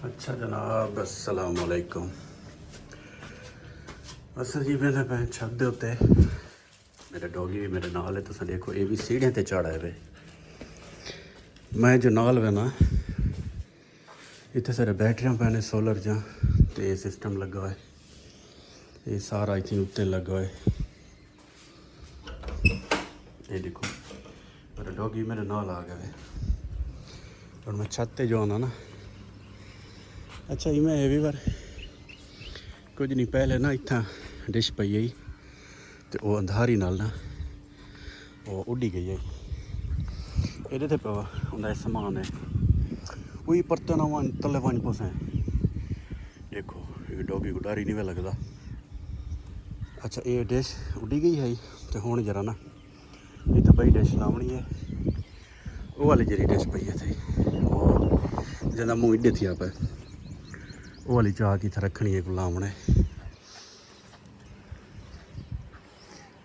अच्छा जनाब अस्सलाम वालेकुम। असल जी मैं पे छत दे उत्ते मेरे डॉगी भी मेरे नाल है। तुम देखो ये भी सीढ़ियां ते चढ़ा है। मैं जो नाल वे ना इतने सारे बैटरियां पैने सोलर जा तो ये सिस्टम लगा है। ये सारा इतने उत्ते लगा है। ये देखो मेरा डॉगी मेरे नाल आ गया है और मैं छत ते जो आना ना। अच्छा जी मैं ये भी बार कुछ नहीं पहले ना इतना डिश पई आई तो वो अंधारी नाल ना वो उड़ी गई है। ये पे उनका समान है वही परते ना वन तले वन पोसे। देखो ये डॉगी को डर ही नहीं लगता। अच्छा ये डिश उड़ी गई है तो हूँ जरा ना इतना बड़ी डिश लावनी है। वो वाली जरी डिश पई है थी जना मुँह इडे थी आप वो वाली चाह की रखनी है लावने।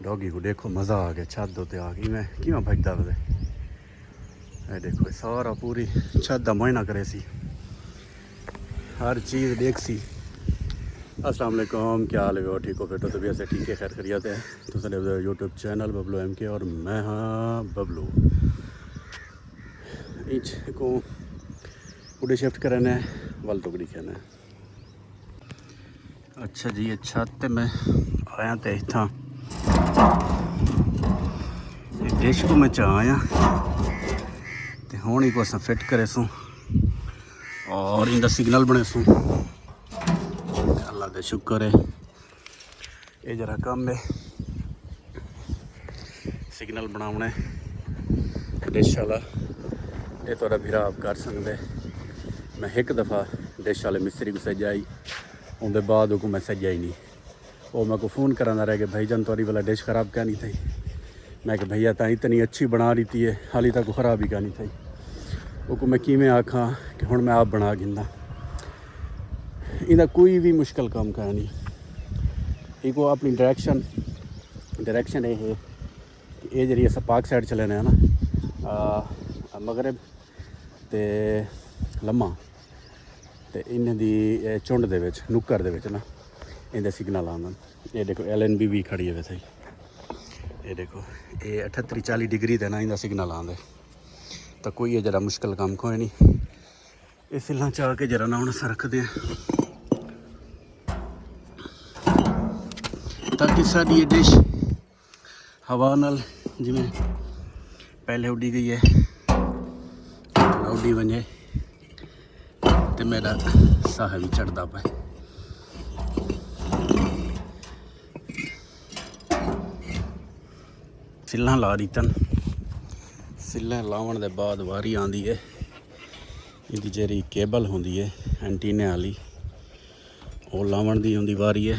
डॉगी को देखो मज़ा आ गया छत उत्ते आ गई। मैं किवें भजदा वे ये देखो सारा पूरी छत का मुआयना करे सी हर चीज़ देख सी। अस्सलाम वालेकुम क्या हाल है? ठीक हो फिर तो तबीयत से ठीक है खैर खैरियत है। तो sir YouTube channel Bablu MK और मैं हाँ बबलू इंच को उड़े शिफ्ट करने वाल टुकड़ी कहना। अच्छा जी ये छत मैं आया तो इतना डिश को मैं चाह आया तो हूँ ही कुछ फिट करे सूँ और इनका सिग्नल बने सूँ। अल्लाह का शुक्र है ये जरा कम है सिग्नल बनाने डिश वाला। ये थोड़ा भीरा आप कर सकते। मैं एक दफ़ा डिश वाले मिस्त्री को सजाई उनके बाद को मैं सजा ही नहीं। वो मैं को फ़ोन कराना रह गया भाईजान थोड़ी वाला डिश ख़राब क्या नहीं थी। मैं कि भैया ता इतनी अच्छी बना रही थी हाली तक ख़राब ही क्या नहीं थी। वो को मैं किमें आखा कि हुण मैं आप बना गिंदा। इनका कोई भी मुश्किल काम का नहीं। एक वो अपनी डायरेक्शन ये है कि ये जी अस पाक साइड चले ना मगरब ते लम्मा तो इन्हें दी झुंड दे विच नुक्कर दे विच ना इनके सिग्नल आंदे। ये देखो LNB भी खड़ी है वैसे ही। ये देखो ये 38-40 डिग्री ते ना इनका सिग्नल आंदे तो कोई ये जरा मुश्किल काम कोई नहीं। ये सिल्ला चाह के जरा ना उन्हें रखते हैं ताकि सारी ये डिश हवा नाल जिमें पहले उड़ी गई है उड़ी वजे तो मेरा साह भी चढ़ता पे। सिल्लां ला दी तन सिल्लां लावन दे बाद वारी आंदी है इहदी जेरी केबल होंदी है एंटीने वाली वो लावन दी होंदी वारी है।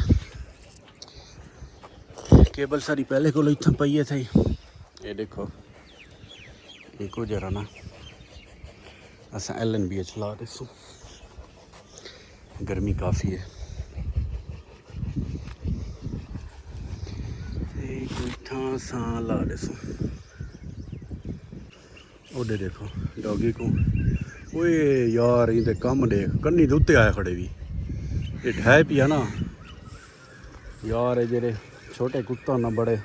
केबल सारी पहले को इतना पई है थी। ये देखो एक जरा ना अस LNB चला दसो गर्मी काफ़ी है। सा ला दसो ओडे देखो डॉगी को ओए यार इनके कम देख कन्नी दे उत्ते आए खड़े भी ये ढाई पिया ना यार। जेरे छोटे कुत्ता ना बड़े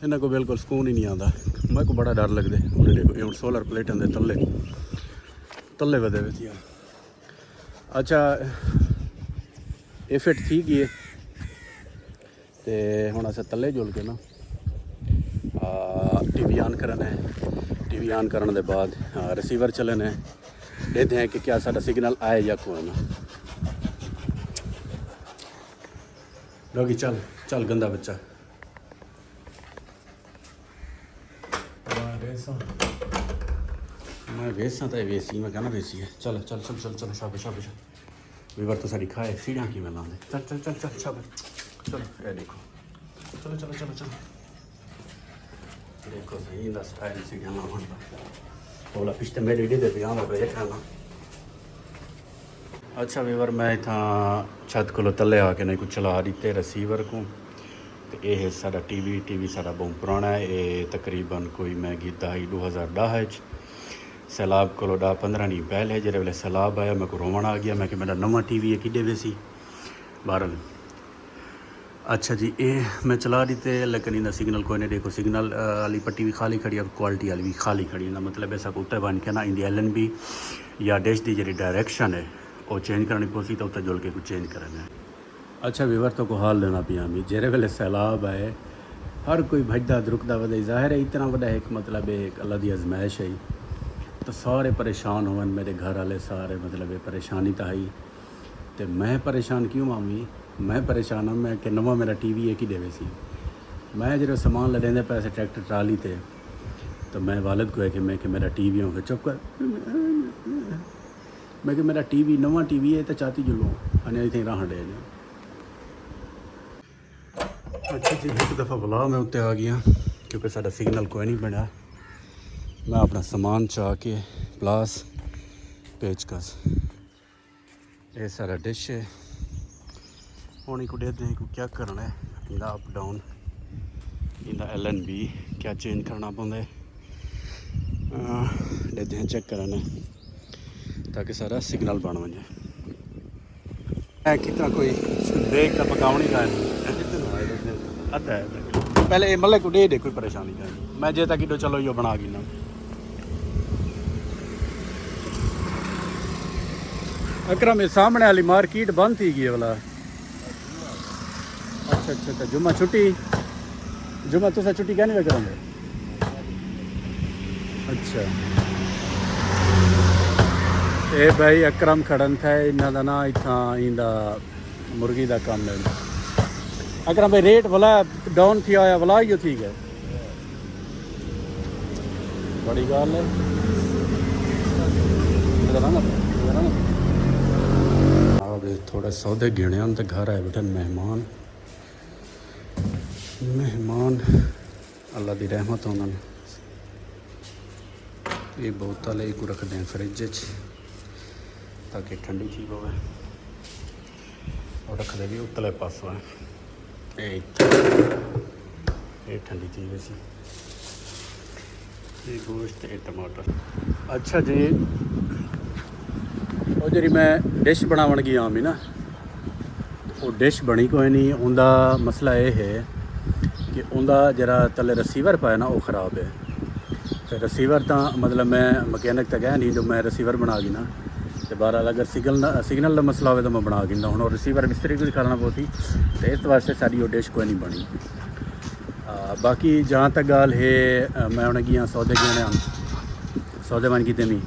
इन्हें को बिल्कुल सुकून ही नहीं आता। मैं को बड़ा डर लगदे। उन्हें देखो ये सोलर प्लेटों के तले वधे हुए थी। अच्छा ये फिट थी गई तो हुण अस तले जुल के ना TV ऑन करना है। TV ऑन करने के बाद रिसीवर चलने देखते हैं कि क्या साਡਾ सिग्नल आए या कोई ना। डॉगी चल चल गंदा बच्चा मैं वेसा तो वेसी मैं कहना वेसी है। चल चल चल चल चल शाबाश शाबाश वीवर तो साड़ी खाए सीढ़ियाँ की मैं लाने चल चल चल चल शाबाश चलो ये देखो चलो चलो चलो चलो देखो सही इंदा स्टाइल सीढ़ियाँ लावन का बोला पिछते मेरे इडे दे पिया मैं खाना। अच्छा वीवर मैं इतना छत को तले आके नहीं कुछ चला दिते रिसीवर को तो ये साडा TV साडा बहुत पुराना है। ये तकरीबन कोई मैं कीता ही 2010 सैलाब को 10-15 दिन पहले जो वे सैलाब आया मैं को रोवण आ गया, मैं कि मेरा नवा TV है कि वे सी बहरल। अच्छा जी, ये मैं चला दी थे लेकिन इनका सिग्नल कोई नहीं। देखो सिग्नल वाली पट्टी भी खाली खड़ी है और क्वालिटी वाली भी खाली खड़ी है। मतलब ऐसा उत्ते बन के ना इंडी LNB या डिश की जी डायरेक्शन है वो चेंज करनी पौसी तो उत्ते जुल के कुछ चेंज करना है। अच्छा विवर तो को हाल देना पिया मी जेरे वेले सैलाब आए हर कोई भजदा दुरुकदा वधे। ज़ाहिर है इतना बड़ा एक मतलब एक अल्लाह की आजमाइश है तो सारे परेशान होवन, मेरे घर वाले सारे मतलब ये परेशानी तो आई तो मैं परेशान क्यों मामी? मैं परेशान हाँ मैं कि नवा मेरा TV है कि देवे सी। मैं जो सामान लदेंदे पैसे ट्रैक्टर ट्राली थे तो मैं वालिद को है कि मैं कि मेरा TV हो चुप कर, मैं कि मेरा TV नवा TV है तो चाहती जुलो अने इतने राह डे। अच्छा जी, एक दफ़ा बुला मैं उत्ते आ गया क्योंकि साडा सिग्नल कोई नहीं बना। मैं अपना सामान चाह के प्लास पेचकस ये सारा डिश है हूँ को देखते हैं को क्या करना है। इनका अप डाउन इनका LNB क्या चेंज करना पौंदा है, देखते हैं चेक करना ताकि सारा सिग्नल बन वजे। कितना कोई देख का पकावनी का अद्धा है पहले मतलब को दे कोई परेशानी का मैं जे तक चलो यो बना गिना। अकरम सामने वाली मार्केट बंद थी गई वाला। अच्छा अच्छा अच्छा, जुम्मा छुट्टी जुम्मा तुसा छुट्टी क्या नहीं करेंगे? अच्छा ए भाई अकरम खड़न था इन्हों का ना इतना इंदा मुर्गी का काम है। अकरम भाई रेट वाला डाउन थी आया वाला ही ठीक है, बड़ी गल है। थोड़े सौदे गिने तो घर आए बैठे मेहमान मेहमान अल्लाह की रहमत उन्होंने। ये बोतल को रखते हैं फ्रिज ताकि ठंडी चीज़ हो और रखते भी उतले पासों है ये ठंडी चीज़ है सी ये गोश्त ये टमाटर। अच्छा जी, वो जी मैं डिश बनावन गया आमी ना वो डिश बनी कोई नहीं। उनका मसला ये है कि उनका जरा तले रसीवर पाया ना वो ख़राब है तो रसीवर तो मतलब मैं मकैनिक तो गया नहीं जो मैं रसीवर बना गी ना तो बहरहाल अगर सिग्नल का मसला हो तो मैं बना गिंदा हूँ। और रसीवर मिस्त्री को करना पौती तो इस वास्ते सारी वो डिश कोई नहीं बनी। बाकी जहाँ तक गाल है मैं उन्हें गया सौदे गए सौदे बन की मी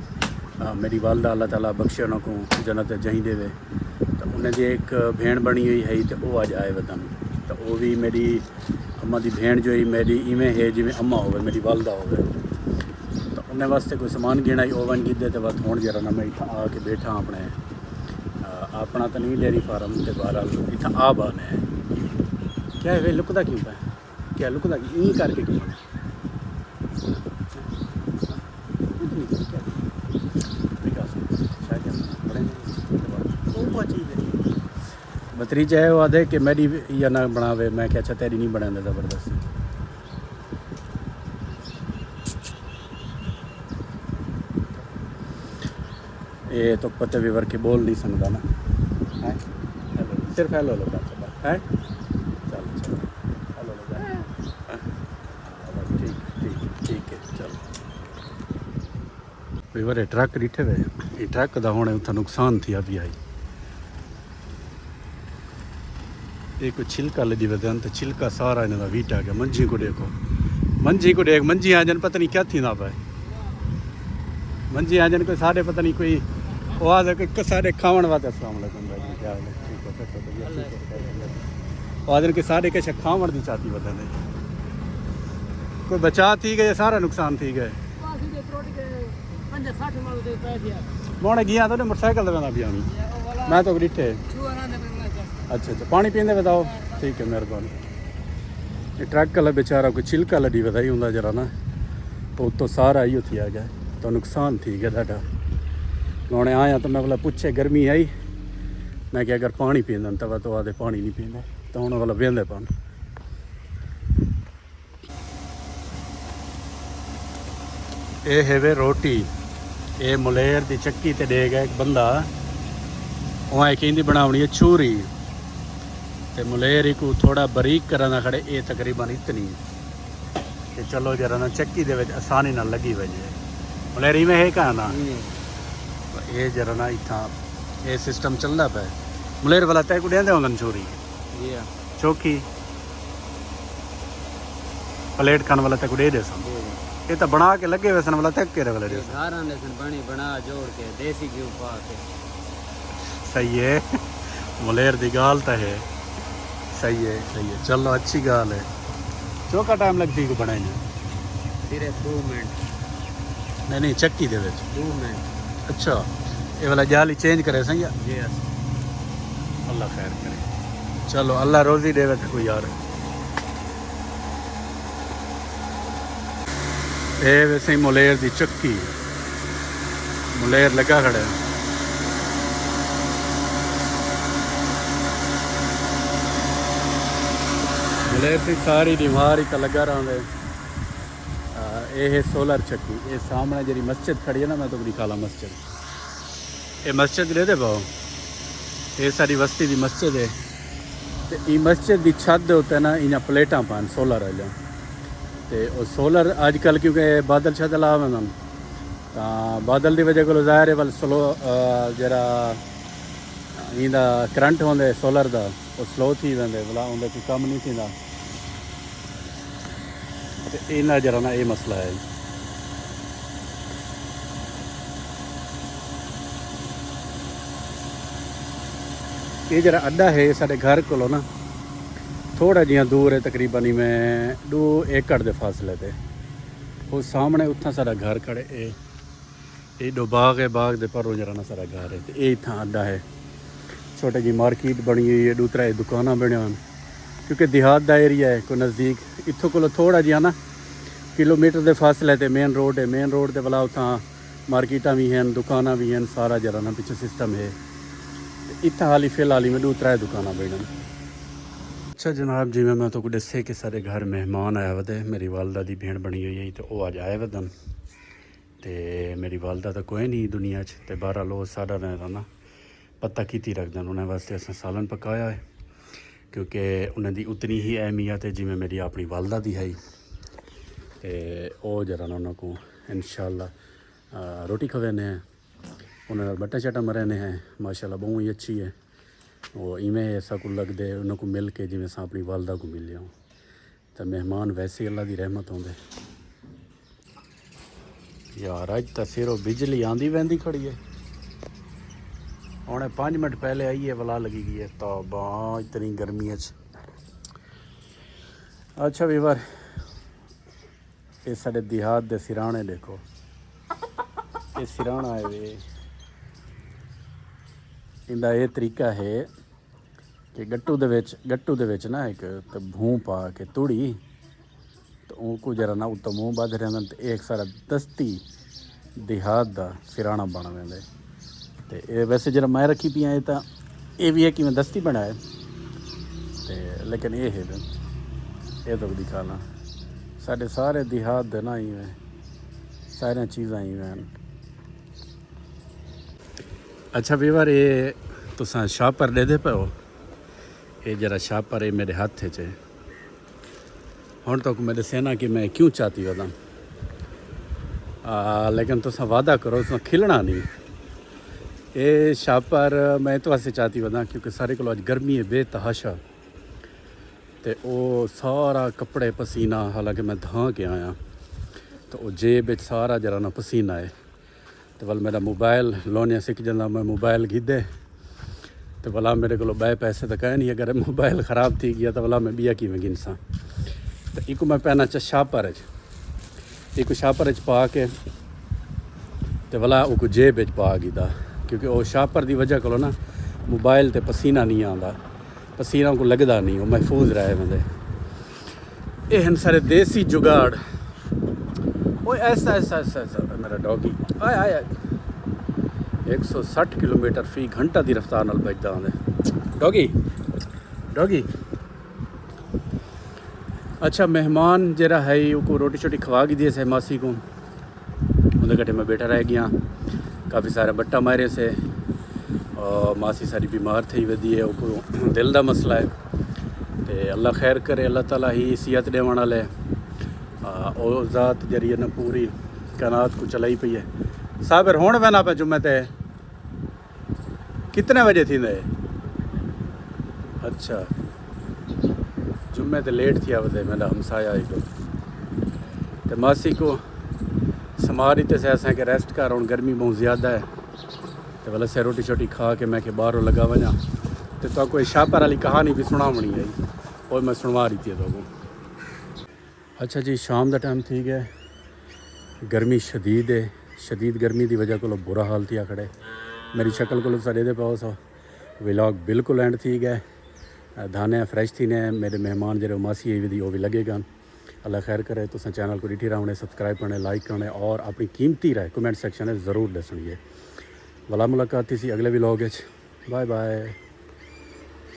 मेरी वालदा अल्लाह ताला बख्शे उन्होंने जन्नत जहीं देवे तो उन्हें जी एक भेण बनी हुई है तो वो अज आए वतन तो वो भी मेरी अम्मा की भेण जो ही मेरी इवें है जिमें अम्मा हो मेरी वालदा हो तो उन्हें वास्ते कोई समान गिना ही ओवन कीते तो बस हूँ जरा ना मैं इतना आके बैठा अपने अपना तो नहीं डेयरी फार्म तो बहरहाल इतना आ बाने क्या है लुकदा क्यों है क्या लुकदा ई करके क्यों बतरी चाहे वो आधे कि मेरी या ना बनावे मैं क्या अच्छा तेरी नहीं बना ज़बरदस्त। ये तो पते विवर के बोल नहीं सकता ना है सिर्फ हेलो लो है चल चल हेलो लो ठीक ठीक ठीक है चल विवर ट्रक डिठे वे ये ट्रक का होने उतना नुकसान थी अभी आई एक छिलका लगी वजन तो छिलका सारा इन्हों वीट आ गया। मंझी को देखो मंझी को देख मंझी आ जान पता नहीं क्या थी ना पाए मंझी आ जान कोई सारे पता नहीं कोई आवाज़ है सारे खावन वास्ते अस्सलाम वालेकुम भाई क्या हाल है आवाज़ के सारे कैसे खावन की चाहती बता दे कोई बचा थी गए सारा नुकसान थी गए मोने गया तो मोटरसाइकिल तो भी आनी मैं तो डिठे। अच्छा अच्छा पानी पीने बताओ ठीक है मेहरबानी। ये ट्रक वाला बेचारा कोई छिलका लड़ी बताई होंगे जरा ना तो सारा ही थी आ गया तो नुकसान थी गया डाटा। मैं आया तो मैं बोला पूछे गर्मी आई मैं क्या अगर पानी पींदा तो तो आदे पानी नहीं पींदा तो हूँ वाला बेंदे पान। ये है वे रोटी ये मुलेर की चक्की ते दे गया एक बंदा उहाँ कहती बनावनी है छूरी ते मुलेर ही को थोड़ा बरीक करना खड़े ये तकरीबन इतनी कि चलो जरा ना चक्की दे विच आसानी नाल लगी वजे मुलेरी में है कहा ना ये जरा ना इतना ये सिस्टम चलता पे मुलेर वाला तय को देंदे होंगे छुरी चौकी प्लेट खाने वाला तक दे दे सन ये तो बना के लगे वैसन वाला तक के वाले दे बनी बना जोड़ के देसी घी पा के सही है मुलेर दी गाल तो है सही है चलो अच्छी गाल है चौका टाइम लगती को बनाई सिर्फ 2 मिनट नहीं चक्की दे विच 2 मिनट अच्छा ये वाला जाल ही चेंज करे सही जी अल्लाह खैर करे चलो अल्लाह रोजी देवे तो कोई यार ये वैसे ही मुलेर दी चक्की मुलेर लगा खड़ा है मुलेर की सारी दीवार ही लगा रहा ये सोलर चक्की ये सामने जी मस्जिद खड़ी है ना मैं तो दिखाला मस्जिद ये मस्जिद ले दे पाओ ये सारी बस्ती की मस्जिद है तो ये मस्जिद की छत के उत्ते ना इन्हें प्लेटा पान सोलर वाले तो सोलर अजकल क्योंकि बादल शदल आ वन तो बादल की वजह को ज़ाहिर है वाल स्लो जरा इंदा करंट होंगे सोलर का वो स्लो थी वेंदे भला उनका कोई कम नहीं थींदा इन्ना जरा ना ये मसला है ये जरा अड्डा है साढ़े घर को ना थोड़ा जिहा दूर है तकरीबन ही मैं 2 एकड़ के फासले पे वो सामने उत्थां सारा घर खड़े ये दो बाग है बाग दे पर जरा ना सारा घर है तो ये इतना अड्डा है छोटे जी मार्केट बनी हुई है 2-3 दुकाना बने क्योंकि देहात का एरिया है कोई नज़दीक इत्थों को थोड़ा जिहा ना किलोमीटर के फासले ते मेन रोड है मेन रोड के भला उतना मार्केटा भी हैं दुकाना भी हैं सारा जरा ना पिछले सिस्टम है इतना हाली फिलहाल ही में 2-3 दुकाना बन अच्छा जनाब जिमें मैं तो दसे कि सारे घर मेहमान आया वदे मेरी वालदा की भेण बनी हुई है तो वह अज आए वदन तो मेरी वालदा तो कोई नहीं दुनिया तो 12 लोग सारा ना पता की रखदन उन्हें वास्ते अस सालन पकाया है क्योंकि उन्हें उतनी ही अहमियत है जिमें मेरी अपनी वालदा की है तो वह जरा ना उन्होंने को इंशाअल्लाह रोटी खवेने हैं उन्होंने बट्टा चटा मरने हैं माशाल्लाह बहुत ही अच्छी है वो इवें ऐसा को लगते उन्होंने मिल के जिमें अस अपनी वालदा को मिले हो तो मेहमान वैसे अल्लाह की रहमत होंगे यार अज तो सिरों बिजली आँदी वहदी खड़ी है उन्हें 5 मिनट पहले आई है वला लगी गई है तौबा इतनी गर्मी अच्छा वीवर ये साढ़े देहात दे सिराने देखो ये सिराना है वे इनका ये तरीका है कि गट्टू दे विच ना एक तो भूं पा के तुड़ी तो उनको जरा ना उत्तो मूँह बध रहे तो एक सारा दस्ती देहात का सिराना बन वेंदे तो ये वैसे जरा मैं रखी पी तो ये भी है कि मैं दस्ती बनाए तो लेकिन ये है ये तो दिखाना साढ़े सारे देहात दे ना ही सारिया चीज़ां ही हैं अच्छा वीवर ये तुसा शापर दे पे हो ये जरा शापर है मेरे हाथ च हुण तक मैं दस्या ना कि मैं क्यों चाहती वदा लेकिन तुसा वादा करो तुसा खिलना नहीं ये शापर मैं तो वास्ते चाहती वदा क्योंकि सारे को अज गर्मी है बेतहाशा तो वो सारा कपड़े पसीना हालांकि मैं धा के आया तो वो जेब सारा जरा ना पसीना है तो वाल मेरा मोबाइल लोनिया सिक जाता मैं मोबाइल गिदे तो भला मेरे को बे पैसे तो कह नहीं अगर मोबाइल ख़राब थी गया तो भला मैं बिया कि गिनसा तो एक मैं पहना शापर एक शापर पा के तो भला वो जेब पा गिदा क्योंकि वो शापर की वजह को ना मोबाइल तो पसीना नहीं आता पसीना को लगता नहीं वो महफूज रहे मेरे ये हैं सारे देसी जुगाड़ वो ऐसा मेरा डॉगी आया आया 160 किलोमीटर फी घंटा की रफ्तार नाल बजदा आंदे डॉगी डॉगी अच्छा मेहमान जरा है वो रोटी शोटी खवा के दिए से मासी को उन्हें कटे मैं बैठा रह गया काफ़ी सारे बट्टा मारे से और मासी सारी बीमार थी वधी है को दिल का मसला है तो अल्लाह खैर करे अल्लाह ताला ही सेहत देवण वाला है और ज़ात जरिए न पूरी कायनात को चलाई पई है साबिर हुण वहना पे जुम्मे ते कितने बजे थी अच्छा जुम्मे ते लेट थिया वधे मेरा हमसाया ही तो मासी को समारी ते से असेंखे रेस्ट कर हुण गर्मी बहुत ज़्यादा है तो भला से रोटी शोटी खा के मैं बाहरों लगा वजा तो कोई शाहपर वाली कहानी भी सुनावनी है और मैं सुनवा रही थी तो अच्छा जी शाम का टाइम ठीक है गर्मी शदीद है शदीद गर्मी की वजह को बुरा हाल थी खड़े मेरी शक्ल को सड़े दे पाओ सो व्लॉग बिल्कुल एंड ठीक है धाने फ्रैश थी ने मेरे मेहमान जो मासी आई वो भी लगेगा अल्लाह खैर करे तो चैनल को डिठी रहने सब्सक्राइब करने लाइक करने और अपनी कीमती राय कमेंट सेक्शन में ज़रूर दसनी है भला मुलाकात थी अगले व्लॉग बाय बाय।